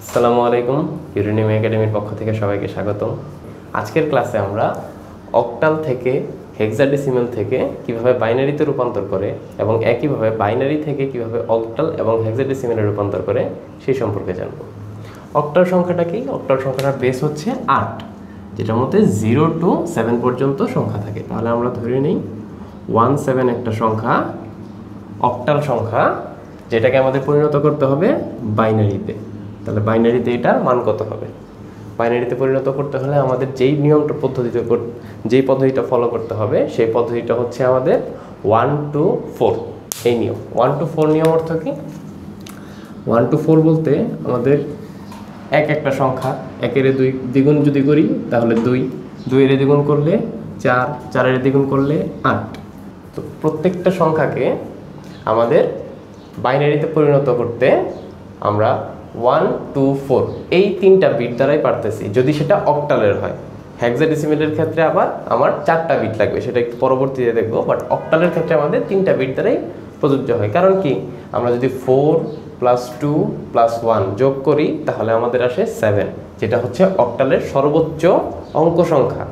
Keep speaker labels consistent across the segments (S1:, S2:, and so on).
S1: আসসালামু আলাইকুম, ইউরেনিয়াম একাডেমির পক্ষ থেকে সবাইকে স্বাগতম। আজকের ক্লাসে আমরা অক্টাল থেকে হেক্সাডেসিমাল থেকে কিভাবে বাইনারিতে রূপান্তর করে এবং একইভাবে বাইনারি থেকে কিভাবে অক্টাল এবং হেক্সাডেসিমালে রূপান্তর করে সেই সম্পর্কে জানব। অক্টাল সংখ্যাটা কি? অক্টাল সংখ্যাটার বেস হচ্ছে 8, যেটার মধ্যে 0 to 7 পর্যন্ত সংখ্যা থাকে। তাহলে আমরা ধরে নিই 17 একটা সংখ্যা, অক্টাল সংখ্যা, যেটাকে আমাদের পরিণত করতে হবে বাইনারিতে। তাহলে বাইনারিতে এটার মান কত হবে? বাইনারিতে পরিণত করতে হলে আমাদের যেই পদ্ধতিটা ফলো করতে হবে সেই পদ্ধতিটা হচ্ছে আমাদের 1 to 4 এই নিয়ম। 1 to 4 নিয়ম অর্থ কি? 1 to 4 বলতে আমাদের একটা সংখ্যা, 1 এর দ্বিগুণ যদি করি তাহলে 2, 2 এর দ্বিগুণ করলে 4, 4 এর দ্বিগুণ করলে 8। তো প্রত্যেকটা সংখ্যাকে আমাদের বাইনারিতে পরিণত করতে আমরা 1 to 4 এই 3টা বিট দ্বারাই পারতেছি, যদি সেটা অক্টালের হয়। হেক্সাডেসিমালের ক্ষেত্রে আবার আমার 4টা বিট লাগবে, সেটা একটু পরবর্তীতে দেখব। বাট অক্টালের ক্ষেত্রে আমাদের 3টা বিট দ্বারাই প্রযোজ্য হয়। কারণ কি? আমরা যদি 4 + 2 + 1 যোগ করি তাহলে আমাদের আসে 7, যেটা হচ্ছে অক্টালের সর্বোচ্চ অঙ্ক সংখ্যা।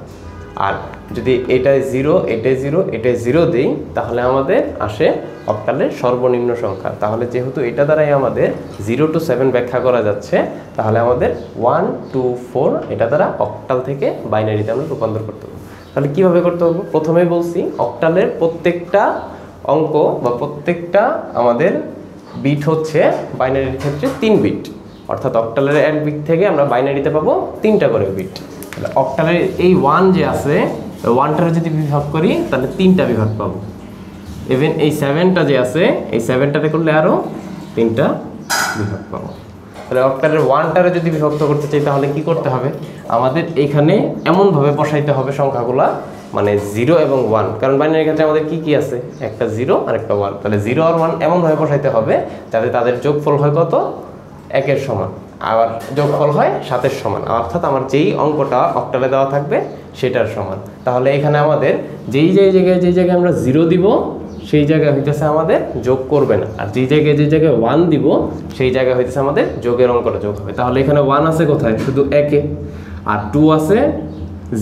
S1: আর যদি এটায় 0, এটায় 0, এটায় 0 দিই তাহলে আমাদের আসে অক্টালের সর্বনিম্ন সংখ্যা। তাহলে যেহেতু এটা দ্বারাই আমাদের 0 to 7 ব্যাখ্যা করা যাচ্ছে, তাহলে আমাদের 1 to 4 এটা দ্বারা অক্টাল থেকে বাইনারিতে আমরা রূপান্তর করতে হবে। তাহলে কিভাবে করতে হবে? প্রথমেই বলছি অক্টালের প্রত্যেকটা অঙ্ক বা প্রত্যেকটা আমাদের বিট হচ্ছে বাইনারির ক্ষেত্রে 3 বিট, অর্থাৎ অক্টালের 1 বিট থেকে আমরা বাইনারিতে পাবো 3টা করে বিট। তাহলে অক্টালের এই 1 যে আছে, 1টারে যদি বিভাগ করি তাহলে 3টা বিভাগ পাবো। ইভেন এই 7টা যে আছে, এই 7টাতে করলে আরও 3টা বিভাগ পাবো। তাহলে অক্টালের 1টারে যদি বিভক্ত করতে চাই তাহলে কি করতে হবে? আমাদের এখানে এমনভাবে বসাইতে হবে সংখ্যাগুলা, মানে 0 এবং 1, কারণ বাইনারির ক্ষেত্রে আমাদের কি কি আছে? একটা 0 আর একটা 1। তাহলে 0 আর 1 এমনভাবে বসাইতে হবে যাতে তাদের যোগফল হয় কত? 1-এর সমান, আবার যোগফল হয় 7-এর সমান, অর্থাৎ আমার যেই অঙ্কটা অক্টালে দেওয়া থাকবে সেটার সমান। তাহলে এখানে আমাদের যেই জায়গায় আমরা 0 দিব সেই জায়গায় হইতেছে আমাদের যোগ করবে না, আর যেই জায়গায় 1 দিব সেই জায়গায় হইতেছে আমাদের যোগের অঙ্কটা যোগ হবে। তাহলে এখানে 1 আছে কোথায়? শুধু 1-এ, আর 2 আছে,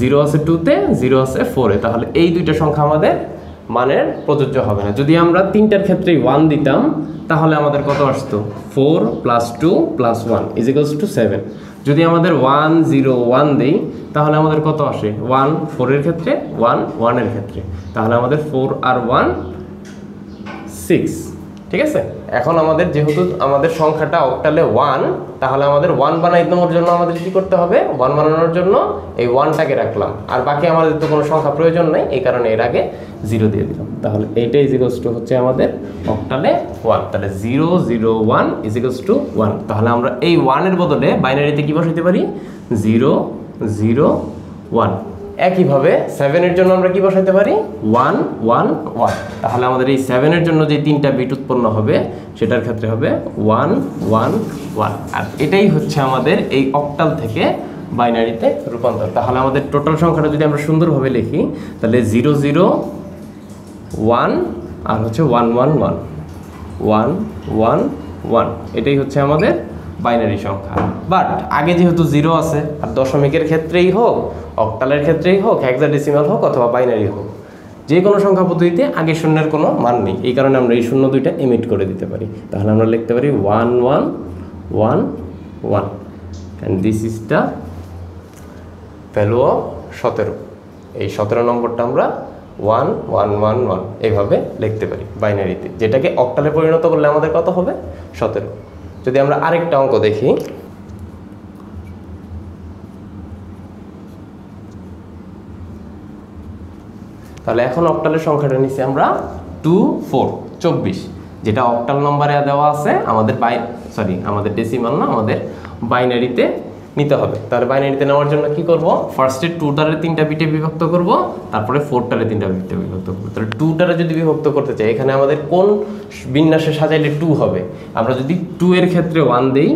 S1: 0 আছে 2-তে, 0 আছে 4-এ। তাহলে এই দুইটা সংখ্যা আমাদের মানের প্রযোজ্য হবে না। যদি আমরা 3টার ক্ষেত্রেই 1 দিতাম তাহলে আমাদের কত আসতো? 4 + 2 + 1 = 7। যদি আমাদের 1 0 1 দেই তাহলে আমাদের কত আসে? 1 4-এর ক্ষেত্রে, 1 1-এর ক্ষেত্রে। তাহলে আমাদের 4 আর 1 6। ঠিক আছে? এখন আমাদের যেহেতু আমাদের সংখ্যাটা অক্টালে 1, তাহলে আমাদের 1 বানানোর জন্য আমাদের কি করতে হবে? 1 বানানোর জন্য এই 1টাকে রাখলাম, আর বাকি আমাদের তো কোনো সংখ্যা প্রয়োজন নেই, এই কারণে এর আগে 0 দিয়ে দিলাম। তাহলে এইটা হচ্ছে আমাদের অক্টালে 1। তাহলে 0 0 1 = 1। তাহলে আমরা এই 1-এর বদলে বাইনারিতে কি বসাইতে পারি? 0 0 1। একইভাবে 7-এর জন্য আমরা কি বসাইতে পারি? 1 1 1। তাহলে আমাদের এই 7-এর জন্য যে 3টা বিট উৎপন্ন হবে সেটার ক্ষেত্রে হবে 1 1 1। আর এটাই হচ্ছে আমাদের এই অক্টাল থেকে বাইনারিতে রূপান্তর। তাহলে আমাদের টোটাল সংখ্যাটা যদি আমরা সুন্দরভাবে লিখি তাহলে 0 0 1 আর হচ্ছে 1 1 1 1 1 1, এটাই হচ্ছে আমাদের বাইনারি সংখ্যা। বাট আগে যেহেতু 0 আছে, আর দশমিকের ক্ষেত্রেই হোক, অক্টালের ক্ষেত্রেই হোক, হেক্সাডেসিমাল হোক অথবা বাইনারি হোক, যে কোনো সংখ্যা পদ্ধতিতে আগে শূন্যের কোনো মান নেই, এই কারণে আমরা এই 0 দুইটা এমিট করে দিতে পারি। তাহলে আমরা লিখতে পারি 1 1 1 1, and this is the value of 17। এই 17 নম্বরটা আমরা 1 1 1 1 এইভাবে লিখতে পারি বাইনারিতে, যেটাকে অক্টালে পরিণত করলে আমাদের কত হবে? 17। যদি আমরা আরেকটা অঙ্ক দেখি, তাহলে এখন অক্টালের সংখ্যাটা নিচ্ছি আমরা 2 4 24, যেটা অক্টাল নম্বরে দেওয়া আছে আমাদের আমাদের ডেসিমাল না, আমাদের বাইনারিতে নিতে হবে। তাহলে বাইনারিতে নেওয়ার জন্য কি করব? ফার্স্টে 2টারে 3টা বিটে বিভক্ত করব, তারপরে 4টারে 3টা বিটে বিভক্ত করব। তাহলে 2টারে যদি বিভক্ত করতে চাই, এখানে আমাদের কোন বিন্যাসে সাজাইলে 2 হবে? আমরা যদি 2 এর ক্ষেত্রে 1 দেই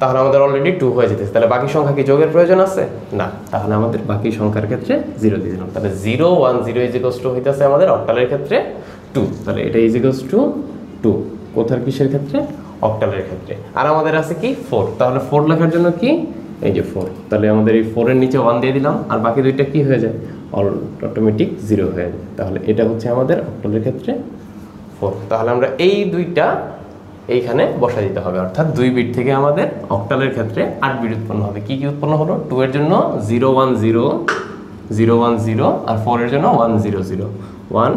S1: তাহলে আমাদের অলরেডি 2 হয়ে যেতেছে। তাহলে বাকি সংখ্যা কি যোগের প্রয়োজন আছে? না। তাহলে আমাদের বাকি সংখ্যার ক্ষেত্রে 0 দিয়ে দিলাম। তাহলে 0 1 0 হইতেছে আমাদের অক্টালের ক্ষেত্রে 2। তাহলে এটা = 2। কোথার কিসের ক্ষেত্রে? অক্টালের ক্ষেত্রে। আর আমাদের আছে কি 4, তাহলে 4 লেখার জন্য কি এই যে 4, তাহলে আমাদের এই 4 এর নিচে 1 দিয়ে দিলাম, আর বাকি দুইটা কি হয়ে যায় অটোমেটিক 0 হয়ে যায়। তাহলে এটা হচ্ছে আমাদের অক্টালের ক্ষেত্রে 4। তাহলে আমরা এই দুইটা এইখানে বসা দিতে হবে, অর্থাৎ 2 বিট থেকে আমাদের অক্টালের ক্ষেত্রে 8 বিট উৎপন্ন হবে। কি কি উৎপন্ন হলো? 2 এর জন্য 0 1 0 0 1 0, আর 4 এর জন্য 1 0 0 1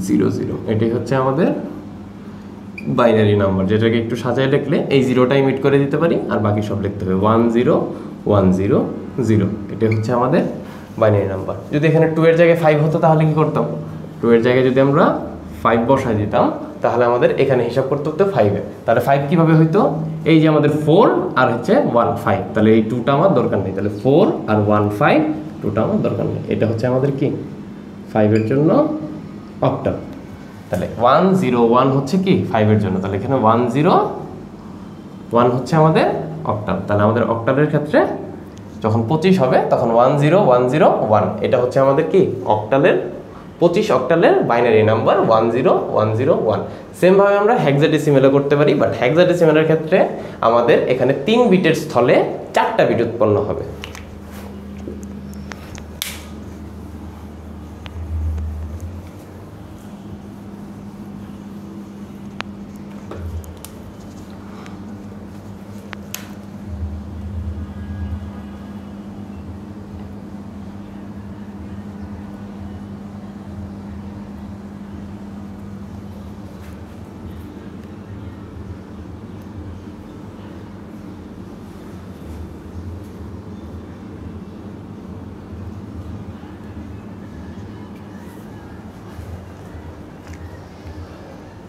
S1: 0 0। এটাই হচ্ছে আমাদের বাইনারি নাম্বার, যেটাকে একটু সাজায় লিখলে এই জিরোটা ইমিট করে দিতে পারি, আর বাকি সব লিখতে হবে 1 0 1 0 0। এটা হচ্ছে আমাদের বাইনারি নাম্বার। যদি এখানে 2 এর জায়গায় 5 হতো তাহলে কি করতাম? 2 এর জায়গায় যদি আমরা 5 বসাই দিতাম তাহলে আমাদের এখানে হিসাব করতে হতো 5 এর। তাহলে 5 কিভাবে হইতো? এই যে আমাদের 4 আর হচ্ছে 1 5, তাহলে এই 2টা আমার দরকার নেই, তাহলে 4 আর 1 5, 2টা আমার দরকার নেই। এটা হচ্ছে আমাদের কি 5 এর জন্য অক্টাল। তাহলে 1 0 1 হচ্ছে কি 5 এর জন্য, তাহলে এখানে 1 0 1 হচ্ছে আমাদের অক্টাল। তাহলে আমাদের অক্টালের ক্ষেত্রে যখন 25 হবে তখন 1 0 1 0 1, এটা হচ্ছে আমাদের কি অক্টালের 25 অক্টালের বাইনারি নাম্বার 1 0 1 0 1। সেমভাবে আমরা হেক্সাডেসিমেলও করতে পারি, বাট হেক্সাডেসিমেলের ক্ষেত্রে আমাদের এখানে 3 বিটের স্থলে 4টা বিট উৎপন্ন হবে।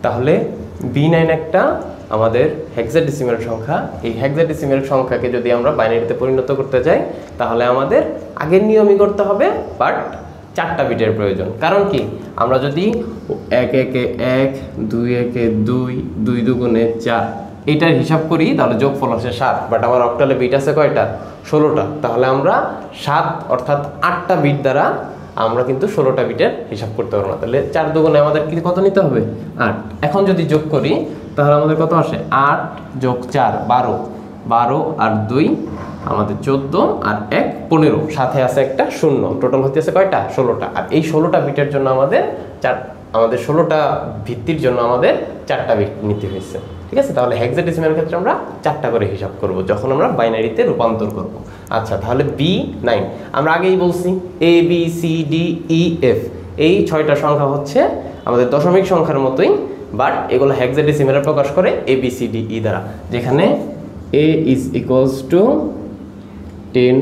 S1: তাহলে B9 একটা আমাদের হেক্সাডেসিমেল সংখ্যা। এই হেক্সাডেসিমেল সংখ্যাকে যদি আমরা বাইনারিতে পরিণত করতে চাই তাহলে আমাদের আগের নিয়মই করতে হবে, বাট 4টা বিটের প্রয়োজন। কারণ কি, আমরা যদি 1 1 1 2 1 2 2 2 4 এইটার হিসাব করি তাহলে যোগফল আসে 7, বাট আমার অক্টালে বিট আছে কয়টা? 16টা। তাহলে আমরা 7 অর্থাৎ 8টা বিট দ্বারা আমরা কিন্তু 16টা বিটের হিসাব করতে পারবো না। তাহলে 4 2 আমাদের কি কত নিতে হবে? 8। এখন যদি যোগ করি তাহলে আমাদের কত আসে? 8 যোগ 4 12, 12 আর 2 আমাদের 14, আর 1 15, সাথে আছে একটা শূন্য, টোটাল হচ্ছে কয়টা? 16টা। আর এই 16টা বিটের জন্য আমাদের 16টা ভিত্তির জন্য আমাদের 4টা বিট নিতে হয়েছে। ঠিক আছে, তাহলে হেক্সাডেসিমেলের ক্ষেত্রে আমরা 4টা করে হিসাব করব যখন আমরা বাইনারিতে রূপান্তর করব। আচ্ছা, তাহলে B9 আমরা আগেই বলছি ABCDEF এই 6টা সংখ্যা হচ্ছে আমাদের দশমিক সংখ্যার মতোই, বাট এগুলো হেক্সাডেসিমেলে প্রকাশ করে ABCDE দ্বারা, যেখানে A is equals to 10,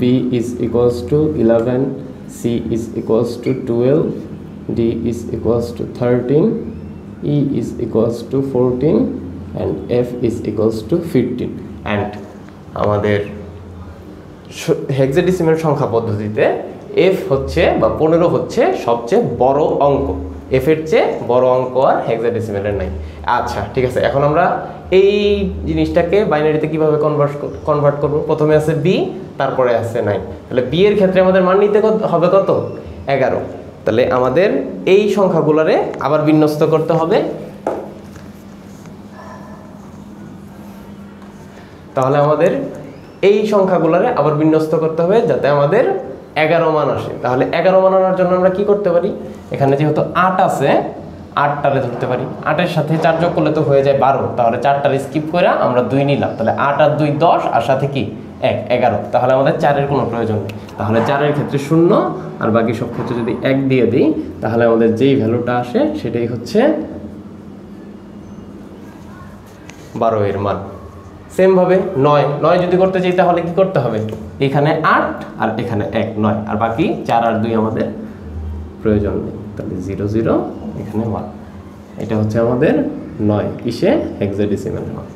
S1: B is equals to 11, C is equals to 12, D is equals to 13, E is equals to 14, and F is equals to 15. and আমাদের হেক্সাডেসিমেল সংখ্যা পদ্ধতিতে F হচ্ছে বা 15 হচ্ছে সবচেয়ে বড় অঙ্ক। F এর চেয়ে বড় অঙ্ক আর হেক্সাডেসিমেলের নাই। আচ্ছা ঠিক আছে, এখন আমরা এই জিনিসটাকে বাইনারিতে কিভাবে কনভার্ট করব? প্রথমে আছে B, তারপরে আছে 9। তাহলে B এর ক্ষেত্রে আমাদের মান নিতে হবে কত? 11। তাহলে আমাদের এই সংখ্যাগুলোরে আবার বিন্যস্ত করতে হবে। তাহলে আমাদের এই সংখ্যাগুলোরে আবার বিন্যস্ত করতে হবে যাতে আমাদের 11 মান আসে। তাহলে 11 মান আনার জন্য আমরা কি করতে পারি? এখানে যেহেতু 8 আছে, 8টারে ধরতে পারি। 8 এর সাথে 4 যোগ করলে তো হয়ে যায় 12, তাহলে 4টারে স্কিপ করে আমরা 2 নিলাম। তাহলে 8 আর 2 10, আর সাথে কি 1 11। তাহলে আমাদের 4-এর কোনো প্রয়োজন নেই। তাহলে 4-এর ক্ষেত্রে 0, আর বাকি সব ক্ষেত্রে যদি 1 দিয়ে দিই তাহলে আমাদের যেই ভ্যালুটা আসে সেটাই হচ্ছে 12 এর মান। সেম ভাবে 9 যদি করতে চাই তাহলে কি করতে হবে? এখানে 8 আর এখানে 1 9, আর বাকি 4 আর 2 আমাদের প্রয়োজন নেই। তাহলে 0 0 এখানে 1, এটা হচ্ছে আমাদের 9 কিসে? হেক্সাডেসিমেল মান।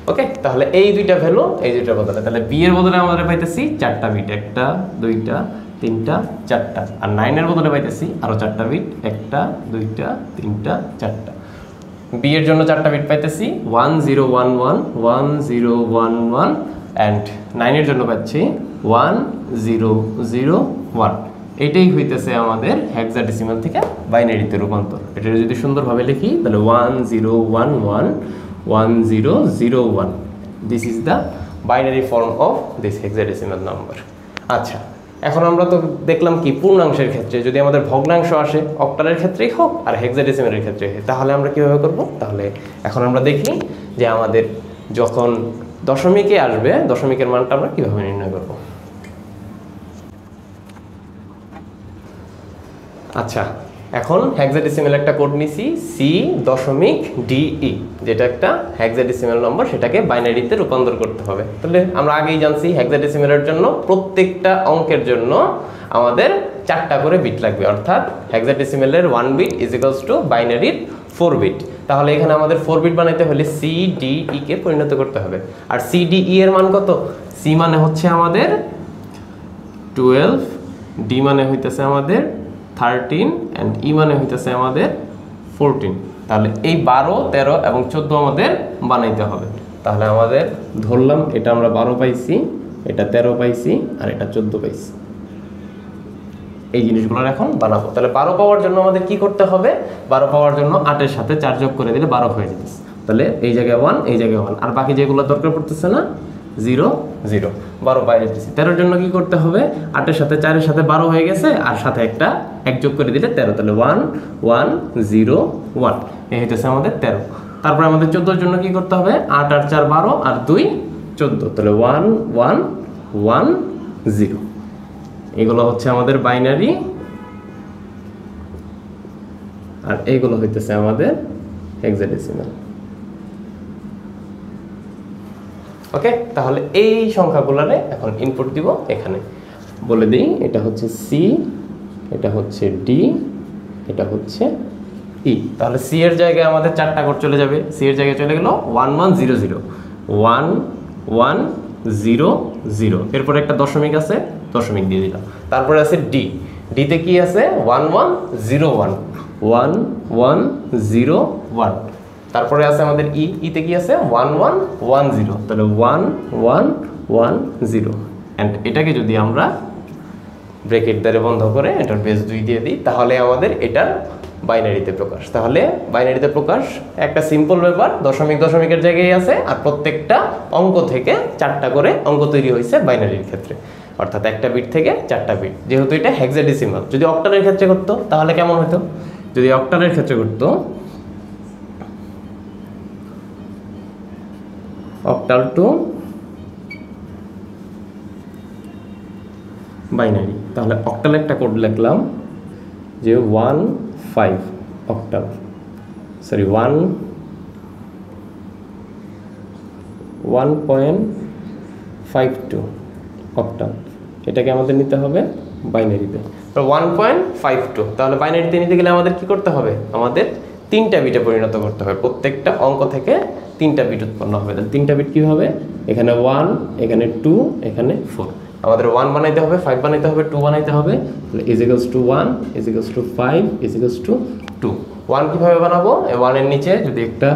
S1: ওকে, তাহলে এই দুইটা ভ্যালু এই দুইটার বদলে, তাহলে B এর বদলে আমরা পাইতেছি 4টা বিট, 1টা 2টা 3টা 4টা, আর 9 এর বদলে পাইতেছি আরো 4টা বিট, 1টা 2টা 3টা 4টা। B এর জন্য 4টা বিট পাইতেছি 1 0 1 1 1 0 1 1, এন্ড 9 এর জন্য পাচ্ছি 1 0 0 1। এটাই হইতেছে আমাদের হেক্সাডেসিমাল থেকে বাইনারিতে রূপান্তর। এটা যদি সুন্দরভাবে লিখি তাহলে 1 0 1 1 1001. This is the binary form of this hexadecimal number. আচ্ছা, এখন আমরা তো দেখলাম কি পূর্ণাংশের ক্ষেত্রে যদি আমাদের ভগ্নাংশ আসে অক্টালের ক্ষেত্রেই হোক আর হেক্সাডেসিমালের ক্ষেত্রে তাহলে আমরা কিভাবে করব। তাহলে এখন আমরা দেখি যে আমাদের যখন দশমিকে আসবে দশমিকের মানটা আমরা কিভাবে নির্ণয় করব। আচ্ছা, এখন হেক্সাডেসিমাল একটা কোড নিছি C.DE, যেটা একটা হেক্সাডেসিমাল নম্বর, সেটাকে বাইনারিতে রূপান্তর করতে হবে। তাহলে আমরা আগেই জানছি হেক্সাডেসিমালের জন্য প্রত্যেকটা অঙ্কের জন্য আমাদের 4টা করে বিট লাগবে, অর্থাৎ হেক্সাডেসিমালের 1 বিট ইজ ইকুয়ালস টু বাইনারির 4 বিট। তাহলে এখানে আমাদের 4 বিট বানাইতে হলে CDE কে পরিণত করতে হবে। আর CDE এর মান কত? C মানে হচ্ছে আমাদের 12, D মানে হইতেছে আমাদের 13 and E মানে হইতেছে আমাদের 14। তাহলে এই 12, 13 এবং 14 আমাদের বানাইতে হবে। তাহলে আমাদের ধরলাম এটা আমরা 12 পাইছি, এটা 13 পাইছি আর এটা 14 পাইছি। এই জিনিসগুলোর এখন বানাবো। তাহলে 12 পাওয়ার জন্য আমাদের কি করতে হবে? 12 পাওয়ার জন্য 8 এর সাথে 4 যোগ করে দিলে 12 হয়ে যেতেছে। তাহলে এই জায়গায় 1, এই জায়গায় 1, আর বাকি যেগুলো দরকার পড়তেছে না 0 0, 12 পাই যেতেছে। 13 জন্য কি করতে হবে? 8 এর সাথে 4 এর সাথে 12 হয়ে গেছে, আর সাথে একটা 1 যোগ করে দিলে 13। তাহলে 1 1 0 1, এই হইতেছে আমাদের 13। তারপরে আমাদের 14 জন্য কি করতে হবে? 8 আর 4 12 আর 2 14, তাহলে 1 1 1 0। এগুলো হচ্ছে আমাদের বাইনারি, আর এইগুলো হইতেছে আমাদের হেক্সাডেসিমাল। ওকে, তাহলে এই সংখ্যাগুলোরে এখন ইনপুট দিব। এখানে বলে দিই এটা হচ্ছে C, এটা হচ্ছে D, এটা হচ্ছে E। তাহলে C এর জায়গায় আমাদের 4টা কোড চলে যাবে। C এর জায়গায় চলে গেল 1 1 0 0 1 1 0 0, এরপরে একটা দশমিক আছে, দশমিক দিয়ে দিলাম। তারপরে আছে D, D তে কি আছে? 1 1 0 1 1 1 0 1। তারপরে আছে আমাদের E, E তে কি আছে? 1 1 1 0, তাহলে 1 1 1 0। এন্ড এটাকে যদি আমরা ব্র্যাকেট দ্বারা বন্ধ করে এটার বেস 2 দিয়ে দিই, তাহলে আমাদের এটার বাইনারিতে প্রকাশ। তাহলে বাইনারিতে প্রকাশ একটা সিম্পল ব্যাপার, দশমিক দশমিকের জায়গায় আছে, আর প্রত্যেকটা অঙ্ক থেকে 4টা করে অঙ্ক তৈরি হয়েছে বাইনারির ক্ষেত্রে, অর্থাৎ একটা বিট থেকে 4টা বিট। যেহেতু এটা হেক্সাডেসিমাল, যদি অক্টালের ক্ষেত্রে করতো তাহলে কেমন হতো? যদি অক্টালের ক্ষেত্রে করতো, অক্টাল টু বাইনারি, তাহলে অক্টাল একটা কোড লিখলাম যে 1.5 অক্টাল, সরি 1.52 অক্টাল। এটাকে আমাদের নিতে হবে বাইনারিতে 1.52। তাহলে বাইনারিতে নিতে গেলে আমাদের কি করতে হবে? আমাদের 3টা বিটে পরিণত করতে হবে। প্রত্যেকটা অঙ্ক থেকে 3টা বিট উৎপন্ন হবে। তাহলে 3টা বিট কি হবে? এখানে 1, এখানে 2, এখানে 4। আমাদের 1 বানাইতে হবে, 5 বানাইতে হবে, 2 বানাইতে হবে। তাহলে is equals two 1 is equals two 5 is equals two 2। 1 কিভাবে বানাবো? 1 এর নিচে যদি একটা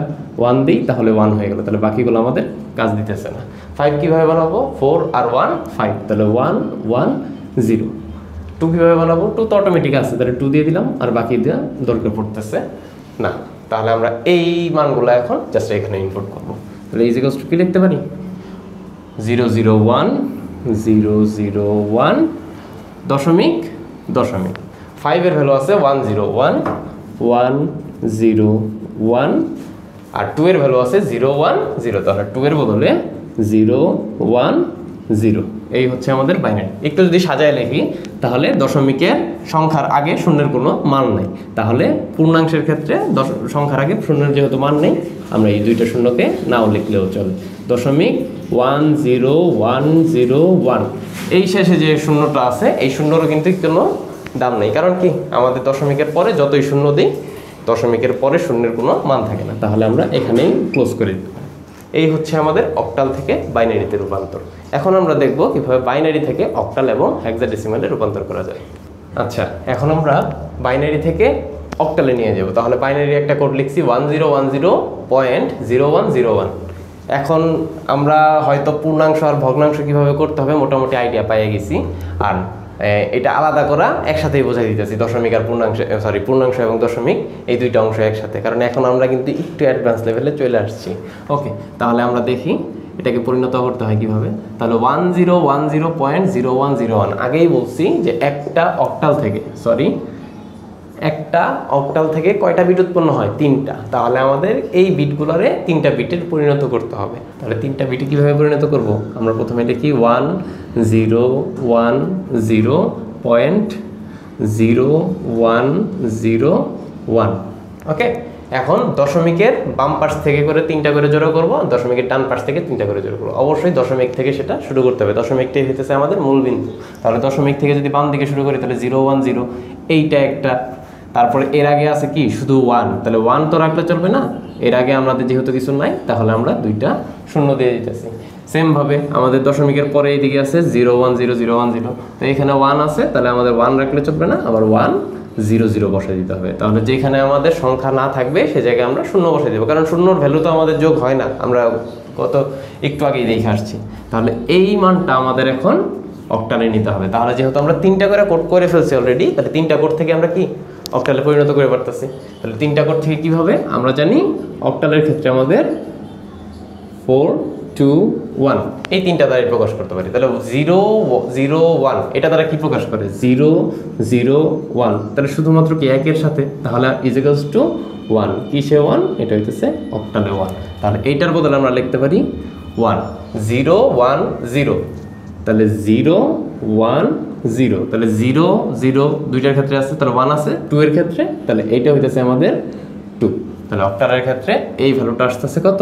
S1: 1 দিই তাহলে 1 হয়ে গেল, তাহলে বাকিগুলো আমাদের কাজ দিতেছে না। 5 কিভাবে বানাবো? 4 আর 1 5, তাহলে 1 1 0। 2 কিভাবে বানাবো? 2 তো অটোমেটিক আছে, তাহলে 2 দিয়ে দিলাম, আর বাকি দেওয়া দরকার পড়তেছে না। তাহলে আমরা এই মানগুলো এখন জাস্ট এখানে ইনপুট করব। তাহলে ইজ ইকুয়ালস টু কি লিখতে পারি? 0 0 1 0 0 1 দশমিক দশমিক। 5 এর ভ্যালু আছে 1 0 1 1 0 1, আর 2 এর ভ্যালু আছে 0 1 0। তাহলে 2 এর বদলে 0 1 0। এই হচ্ছে আমাদের বাইনারি। একটু যদি সাজায় লিখি তাহলে দশমিকের সংখ্যার আগে শূন্যের কোনো মান নেই, তাহলে পূর্ণাংশের ক্ষেত্রে সংখ্যার আগে শূন্যের যেহেতু মান নেই, আমরা এই 2টা শূন্যকে নাও লিখলেও চলে। দশমিক 1 0 1 0 1, এই শেষে যে শূন্যটা আছে এই শূন্যরও কিন্তু কোনো দাম নেই। কারণ কি? আমাদের দশমিকের পরে যতই শূন্য দিই, দশমিকের পরে শূন্যের কোনো মান থাকে না। তাহলে আমরা এখানেই ক্লোজ করে দিই। এই হচ্ছে আমাদের অক্টাল থেকে বাইনারিতে রূপান্তর। এখন আমরা দেখব কিভাবে বাইনারি থেকে অক্টাল এবং হেক্সাডেসিমালে রূপান্তর করা যায়। আচ্ছা, এখন আমরা বাইনারি থেকে অক্টালে নিয়ে যাব। তাহলে বাইনারি একটা কোড লিখছি 1010.0101। এখন আমরা হয়তো পূর্ণাংশ আর ভগ্নাংশ কিভাবে করতে হবে মোটামুটি আইডিয়া পেয়ে গেছি। আর এটা আলাদা করা একসাথেই বোঝাই দিতেছি, দশমিক আর পূর্ণাংশ, পূর্ণাংশ এবং দশমিক এই দুইটা অংশ একসাথে, কারণ এখন আমরা কিন্তু একটু অ্যাডভান্স লেভেলে চলে আসছি। ওকে, তাহলে আমরা দেখি এটাকে পরিণত করতে হয় কিভাবে। তাহলে 1010.0101, আগেই বলছি যে একটা অক্টাল থেকে কয়টা বিট উৎপন্ন হয়? 3টা। তাহলে আমাদের এই বিটগুলোরে 3টা বিটের পরিণত করতে হবে। তাহলে 3টা বিটে কিভাবে পরিণত করব? আমরা প্রথমে লিখি 1010.0101। ওকে, এখন দশমিকের বাম পাশ থেকে করে 3টা করে জোড়া করব, দশমিকের ডান পাশ থেকে 3টা করে জোড়া করব। অবশ্যই দশমিক থেকে সেটা শুরু করতে হবে, দশমিকটাই হইতেছে আমাদের মূল বিন্দু। তাহলে দশমিক থেকে যদি বাম দিকে শুরু করি তাহলে 010, এইটা একটা। তারপরে এর আগে আছে কি? শুধু 1, তাহলে 1 তো রাখলে চলবে না, এর আগে আমাদের যেহেতু কিছু নাই তাহলে আমরা 2টা শূন্য দিয়ে দিতেছি। সেমভাবে আমাদের দশমিকের পরে এইদিকে আছে 010, তো এখানে 1 আছে, তাহলে আমাদের 1 রাখলে চলবে না, আবার 100 বসাই দিতে হবে। তাহলে যেখানে আমাদের সংখ্যা না থাকবে সে জায়গায় আমরা শূন্য বসাই দেবো, কারণ শূন্যর ভ্যালু তো আমাদের যোগ হয় না, আমরা একটু আগেই দেখে আসছি। তাহলে এই মানটা আমাদের এখন অক্টালে নিতে হবে। তাহলে যেহেতু আমরা 3টা করে কোড করে ফেলছি অলরেডি, তাহলে 3টা কোড থেকে আমরা কি অক্টালে পরিণত করে পারতেছি। তাহলে 3টা কোড থেকে কিভাবে আমরা জানি? অক্টালের ক্ষেত্রে আমাদের 4, 2, 1 এই 3টা দ্বারা প্রকাশ করতে পারি। তাহলে 001 এটা দ্বারা কি প্রকাশ করে? 001, তাহলে শুধুমাত্র কি একের সাথে, তাহলে ইজিক্যালস টু 1, কিসে 1? এটা হইতেছে অক্টালে 1। তাহলে এইটার বদলে আমরা লিখতে পারি 1010, তাহলে 010, তাহলে 0 দুইটার ক্ষেত্রে আছে, তাহলে 1 আছে 2 এর ক্ষেত্রে, তাহলে এইটা হইতেছে আমাদের 2। তাহলে অক্টালের ক্ষেত্রে এই ভ্যালুটা আসতেছে কত?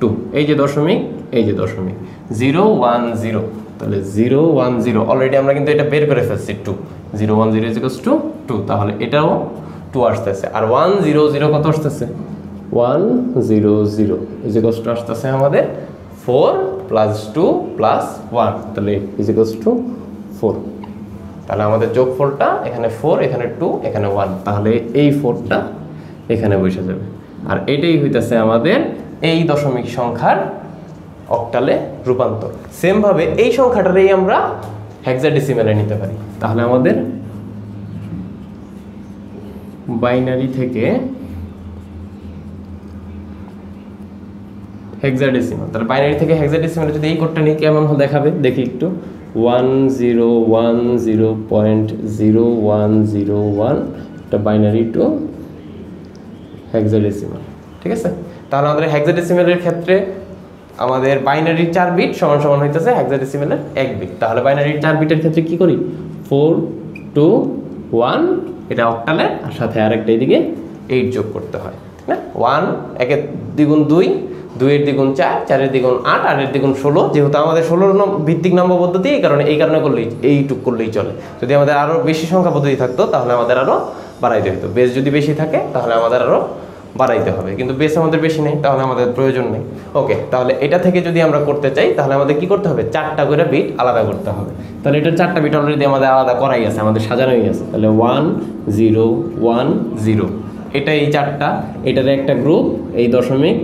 S1: 2। এই যে দশমিক, এই যে দশমিক, 010, তাহলে 010 অলরেডি আমরা কিন্তু এটা বের করে ফেলছি 2, 010 ইকুয়ালস টু 2, তাহলে এটাও 2 আসতেছে। আর 100 কত আসতেছে? 100 ইকুয়ালস টু আসতেছে আমাদের 4 + 2 + 1, তাহলে ইকুয়ালস টু 4। তাহলে আমাদের যোগফলটা এখানে 4, এখানে 2, এখানে 1, তাহলে এই 4টা এখানে বসে যাবে। আর এটাই হইতেছে আমাদের এই দশমিক সংখ্যার অক্টালে রূপান্তর। সেমভাবে এই সংখ্যাটারই আমরা হেক্সাডেসিমেলে নিতে পারি। তাহলে আমাদের বাইনারি থেকে হেক্সাডেসিমাল, তাহলে বাইনারি থেকে হেক্সাডেসিমালে যদি এই কোডটা নিই কেমন দেখাবে দেখি একটু। 1010.0101, এটা বাইনারি টু হেক্সাডেসিমাল, ঠিক আছে। তাহলে আমাদের হেক্সাডেসিমালের ক্ষেত্রে আমাদের বাইনারির 4 বিট সমান সমান হইতেছে হেক্সাডেসিমালের 1 বিট। তাহলে বাইনারির 4 বিটের ক্ষেত্রে কি করি? 4, 2, 1 এটা অক্টালের, আর সাথে আরেকটা এদিকে 8 যোগ করতে হয়, ঠিক না? 1 একের দ্বিগুণ 2, 2 এর দ্বিগুণ 4, 4 এর দ্বিগুণ 8, 8 এর দ্বিগুণ 16, যেহেতু আমাদের 16 ভিত্তিক নাম্বার পদ্ধতি, এই কারণে করলেই এইটুক করলেই চলে। যদি আমাদের আরও বেশি সংখ্যা পদ্ধতি থাকতো তাহলে আমাদের আরও বাড়াইতে হতো। বেস যদি বেশি থাকে তাহলে আমাদের আরও বাড়াইতে হবে, কিন্তু বেস আমাদের বেশি নেই, তাহলে আমাদের প্রয়োজন নেই। ওকে, তাহলে এটা থেকে যদি আমরা করতে চাই তাহলে আমাদের কি করতে হবে? 4টা করে বিট আলাদা করতে হবে। তাহলে এটা 4টা বিট অলরেডি আমাদের আলাদা করাই আছে, আমাদের সাজানোই আছে। তাহলে 1 0 1 0, এটা এই 4টা, এটার একটা গ্রুপ, এই দশমিক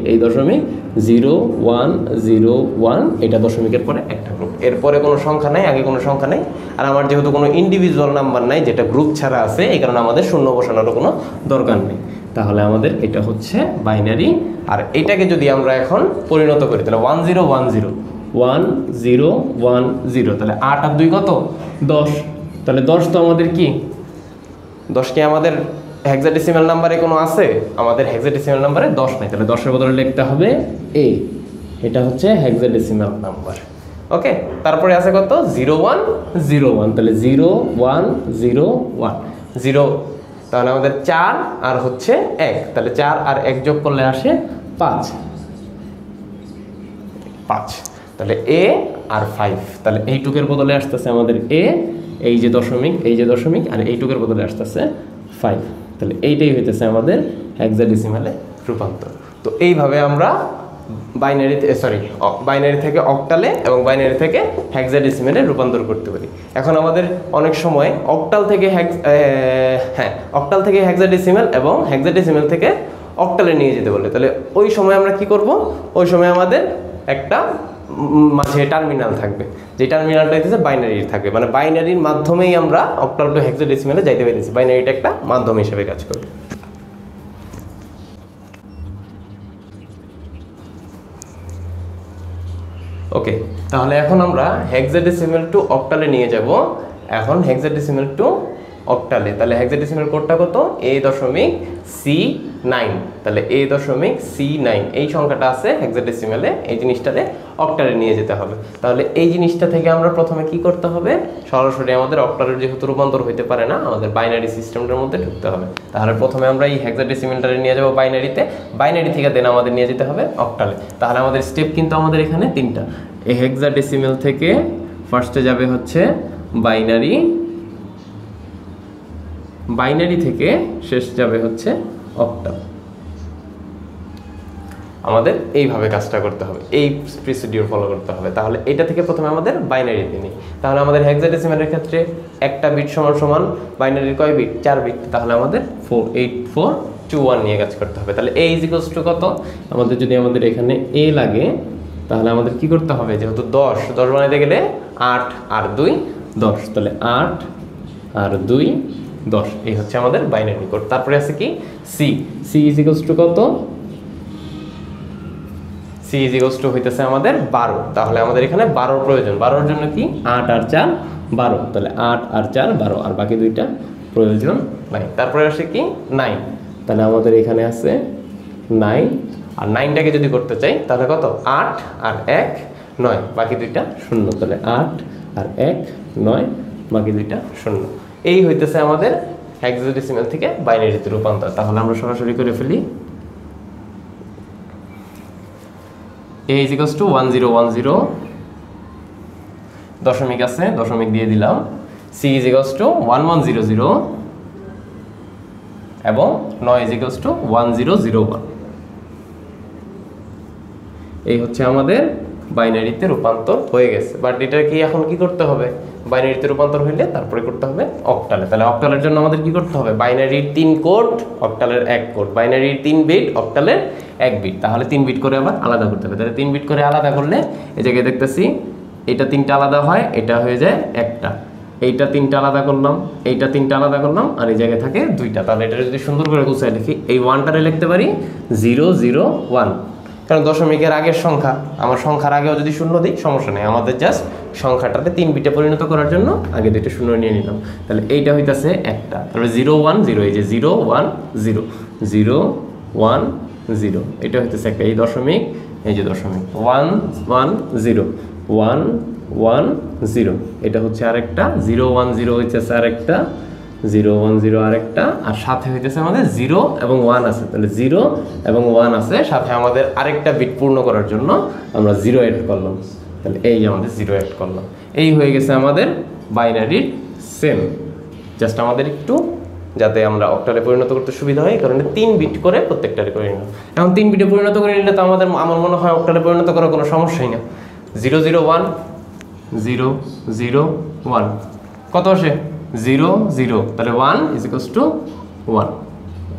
S1: 0 1 0 1, এটা দশমিকের পরে একটা গ্রুপ, এরপরে কোনো সংখ্যা নাই, আগে কোনো সংখ্যা নেই। আর আমার যেহেতু কোনো ইন্ডিভিজুয়াল নাম্বার নাই যেটা গ্রুপ ছাড়া আছে, এই কারণে আমাদের শূন্য বসানোরও কোনো দরকার নেই। তাহলে আমাদের এটা হচ্ছে বাইনারি। আর এটাকে যদি আমরা এখন পরিণত করি তাহলে 1 0 1 0 1 0 1 0, তাহলে 8 আর 2 কত? 10। তাহলে 10 তো আমাদের কি 10 কি আমাদের হেক্সাডেসিমাল নাম্বারে কোনো আছে? আমাদের হেক্সাডেসিমাল নাম্বারে 10 নাই, তাহলে 10 এর বদলে লিখতে হবে a, এটা হচ্ছে হেক্সাডেসিমাল নাম্বার। ওকে, তারপরে আছে কত? 0 1 0 1, তাহলে 0 1 0 1 0, তাহলে আমাদের 4 আর হচ্ছে 1, তাহলে 4 আর 1 যোগ করলে আসে 5, তাহলে a আর 5, তাহলে এইটুকের বদলে আসতেছে আমাদের a, এই যে দশমিক আর এইটুকের বদলে আসতেছে 5, তাহলে এইটাই হইতেছে আমাদের হেক্সাডেসিমালে রূপান্তর। তো এইভাবে আমরা বাইনারি থেকে অক্টালে এবং বাইনারি থেকে হেক্সাডেসিমালে রূপান্তর করতে পারি। এখন আমাদের অনেক সময় অক্টাল থেকে হেক্সাডেসিমাল এবং হেক্সাডেসিমাল থেকে অক্টালে নিয়ে যেতে বলে, তাহলে ওই সময় আমরা কি করব? ওই সময় আমাদের একটা মাঝে টার্মিনাল থাকবে, যে টার্মিনালটা হইতেছে বাইনারি থাকবে, মানে বাইনারির মাধ্যমেই আমরা অক্টাল টু হেক্সাডেসিমেলে যাইতে পারতেছি। বাইনারিটা একটা মাধ্যম হিসেবে কাজ করবে। ওকে, তাহলে এখন আমরা হেক্সাডেসিমেল টু অক্টালে নিয়ে যাব। এখন হেক্সাডেসিমেল টু অক্টালে, তাহলে হেক্সাডেসিমেল কোডটা কত? A.C9। তাহলে A.C9 এই সংখ্যাটা আছে হেক্সাডেসিমেলে, এই জিনিসটারে অক্টালে নিয়ে যেতে হবে। তাহলে এই জিনিসটা থেকে আমরা প্রথমে কি করতে হবে? সরাসরি আমাদের অক্টালের যেহেতু রূপান্তর হইতে পারে না, আমাদের বাইনারি সিস্টেমটার মধ্যে ঢুকতে হবে। তাহলে প্রথমে আমরা এই হেক্সাডেসিমেলটারে নিয়ে যাব বাইনারিতে, বাইনারি থেকে দেন আমাদের নিয়ে যেতে হবে অক্টালে। তাহলে আমাদের স্টেপ কিন্তু আমাদের এখানে তিনটা। এই হেক্সাডেসিমেল থেকে ফার্স্টে যাবে হচ্ছে বাইনারি, বাইনারি থেকে শেষ যাবে হচ্ছে অক্টাল। আমাদের এইভাবে কাজটা করতে হবে, এই প্রসিডিউর ফলো করতে হবে। তাহলে এটা থেকে প্রথমে আমাদের বাইনারিতে নিই। তাহলে আমাদের হেক্সাডেসিমেলের ক্ষেত্রে একটা বিট সমান সমান বাইনারির কয় বিট? 4 বিট। তাহলে আমাদের 48421 নিয়ে কাজ করতে হবে। তাহলে A ইজ টু কত? আমাদের যদি আমাদের এখানে A লাগে, তাহলে আমাদের কি করতে হবে? যেহেতু 10 বানাইতে গেলে 8 আর 2 10, তাহলে 8 আর 2 10। এই হচ্ছে আমাদের বাইনারি কোড। তারপরে আছে কি? C ইজ টু কত? C ইজ টু হইতেছে আমাদের 12। তাহলে আমাদের এখানে 12 প্রয়োজন। 12 জন্য কি? 8 আর 4 12, তাহলে 8 আর 4 12, আর বাকি দুইটা প্রয়োজন নাই। তারপরে আসে কি? 9। তাহলে আমাদের এখানে আছে 9, আর 9টাকে যদি করতে চাই তাহলে কত? 8 আর 1 9, বাকি দুইটা 0। তাহলে 8 আর 1 9, বাকি দুইটা 0। এই হইতেছে আমাদের হেক্সাডেসিমেল থেকে বাইনারিতে রূপান্তর। তাহলে আমরা সরাসরি করে ফেলি। A is equals to 1010, দশমিক আছে, দশমিক দিয়ে দিলাম। C is equals to 1100 এবং 9 is equals to 1001। এই হচ্ছে আমাদের বাইনারিতে রূপান্তর হয়ে গেছে। বাট এটা কি এখন কি করতে হবে? বাইনারিতে রূপান্তর হইলে তারপরে করতে হবে অক্টালে। তাহলে অক্টালের জন্য আমাদের কি করতে হবে? বাইনারির 3 কোড, অক্টালের 1 কোড। বাইনারির 3 বিট, অক্টালের 1 বিট। তাহলে 3 বিট করে আবার আলাদা করতে হবে। তাহলে 3 বিট করে আলাদা করলে এই জায়গায় দেখতেছি এটা 3টা আলাদা হয়, এটা হয়ে যায় একটা। এইটা 3টা আলাদা করলাম, এইটা 3টা আলাদা করলাম, আর এই জায়গায় থাকে 2টা। তাহলে এটা যদি সুন্দর করে গুছায় লিখি, এই 1টারে লিখতে পারি 001, কারণ দশমিকের আগের সংখ্যা, আমার সংখ্যার আগেও যদি 0 দিই সমস্যা নেই। আমাদের জাস্ট সংখ্যাটাতে 3 বিটে পরিণত করার জন্য আগে দুইটা 0 নিয়ে নিলাম। তাহলে এইটা হইতাছে একটা। তাহলে 010, এই যে 010 010, এটা হইতেছে একটা। এই দশমিক, এই যে দশমিক 110 110, এটা হচ্ছে আরেকটা 010 হইতেছে আরেকটা 010 আরেকটা, আর সাথে হইতেছে আমাদের 0 এবং 1 আছে। তাহলে 0 এবং 1 আছে, সাথে আমাদের আরেকটা বিট পূর্ণ করার জন্য আমরা 0 এড করলাম। তাহলে এই আমাদের 0 এড করলাম। এই হয়ে গেছে আমাদের বাইনারির সেম। জাস্ট আমাদের একটু যাতে আমরা অক্টালে পরিণত করতে সুবিধা হয় এই কারণে 3 বিট করে প্রত্যেকটারে করে নিলাম। এখন 3 বিটে পরিণত করে নিলে তো আমাদের, আমার মনে হয় অক্টালে পরিণত করার কোনো সমস্যাই না। 001 001 কত আসে? 0 তাহলে 1 ইজ ইকুয়ালস টু 1।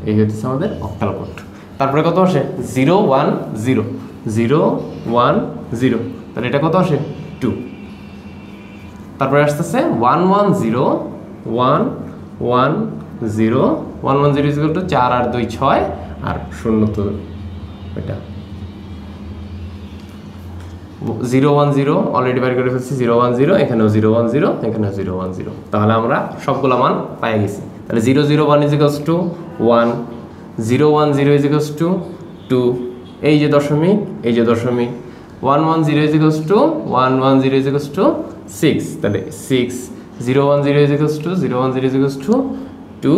S1: এই হচ্ছে আমাদের অক্টাল কোড। তারপরে কত আসে? 010 তাহলে এটা কত আসে? 2। তারপরে আসতেছে 110 ইজ ইকুয়াল টু 4 আর 2 6, আর 0 তো এটা 010 অলরেডি বের করে ফেলছি। 010, এখানেও 010, এখানেও 010। তাহলে আমরা সবগুলো মান পাই গেছি। তাহলে 001 is equals two 1, 010 is equals two 2, এই যে দশমিক, এই যে দশমিক। 110 ইজ ইকুয়ালস টু 6, তাহলে 6, 010 ইজ ইকুয়ালস টু 2,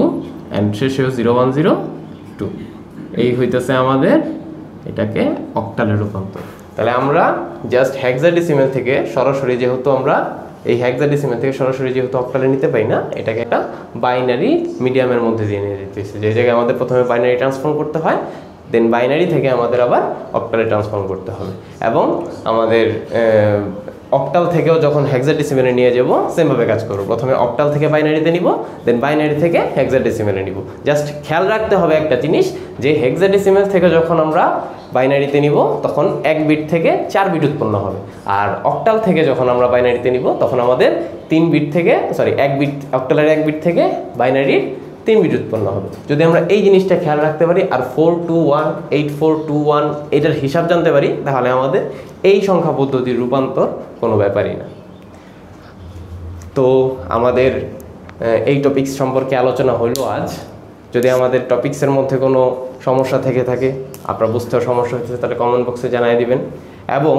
S1: অ্যান্ড শেষেও 010 2। এই হইতেছে আমাদের এটাকে অক্টালে রূপান্তর। তাহলে আমরা জাস্ট হেক্সাডেসিমেল থেকে সরাসরি, যেহেতু আমরা এই হেক্সাডেসিমেল থেকে সরাসরি যেহেতু অক্টালে নিতে পাই না, এটাকে একটা বাইনারি মিডিয়ামের মধ্যে দিয়ে নিয়ে যেতেছি। যে জায়গায় আমাদের প্রথমে বাইনারি ট্রান্সফর্ম করতে হয়, দেন বাইনারি থেকে আমাদের আবার অক্টালে ট্রান্সফর্ম করতে হবে, এবং আমাদের অক্টাল থেকেও যখন হেক্সাডেসিমেলে নিয়ে যাব সেমভাবে কাজ করব। প্রথমে অক্টাল থেকে বাইনারিতে নিব, দেন বাইনারি থেকে হেক্সাডেসিমেলে নিব। জাস্ট খেয়াল রাখতে হবে একটা জিনিস, যে হেক্সাডেসিমেল থেকে যখন আমরা বাইনারিতে নিব তখন 1 বিট থেকে 4 বিট উৎপন্ন হবে, আর অক্টাল থেকে যখন আমরা বাইনারিতে নিব তখন আমাদের 1 বিট থেকে অক্টালের 1 বিট থেকে বাইনারির 3 বিট উৎপন্ন হবে। যদি আমরা এই জিনিসটা খেয়াল রাখতে পারি আর 4218421 এটার হিসাব জানতে পারি, তাহলে আমাদের এই সংখ্যা পদ্ধতির রূপান্তর কোনো ব্যাপারই না। তো আমাদের এই টপিকস সম্পর্কে আলোচনা হলো আজ। যদি আমাদের টপিক্সের মধ্যে কোনো সমস্যা থেকে থাকে, আপনার বুঝতেও সমস্যা হচ্ছে, তাহলে কমেন্ট বক্সে জানিয়ে দিবেন, এবং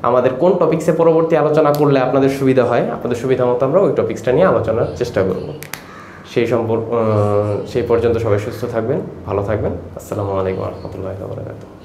S1: আমাদের কোন টপিক্সে পরবর্তী আলোচনা করলে আপনাদের সুবিধা হয়, আপনাদের সুবিধা মতো আমরা ওই টপিক্সটা নিয়ে আলোচনার চেষ্টা করব। সেই পর্যন্ত সবাই সুস্থ থাকবেন, ভালো থাকবেন। আসসালামু আলাইকুম ওয়া রাহমাতুল্লাহি ওয়া বারাকাতুহু।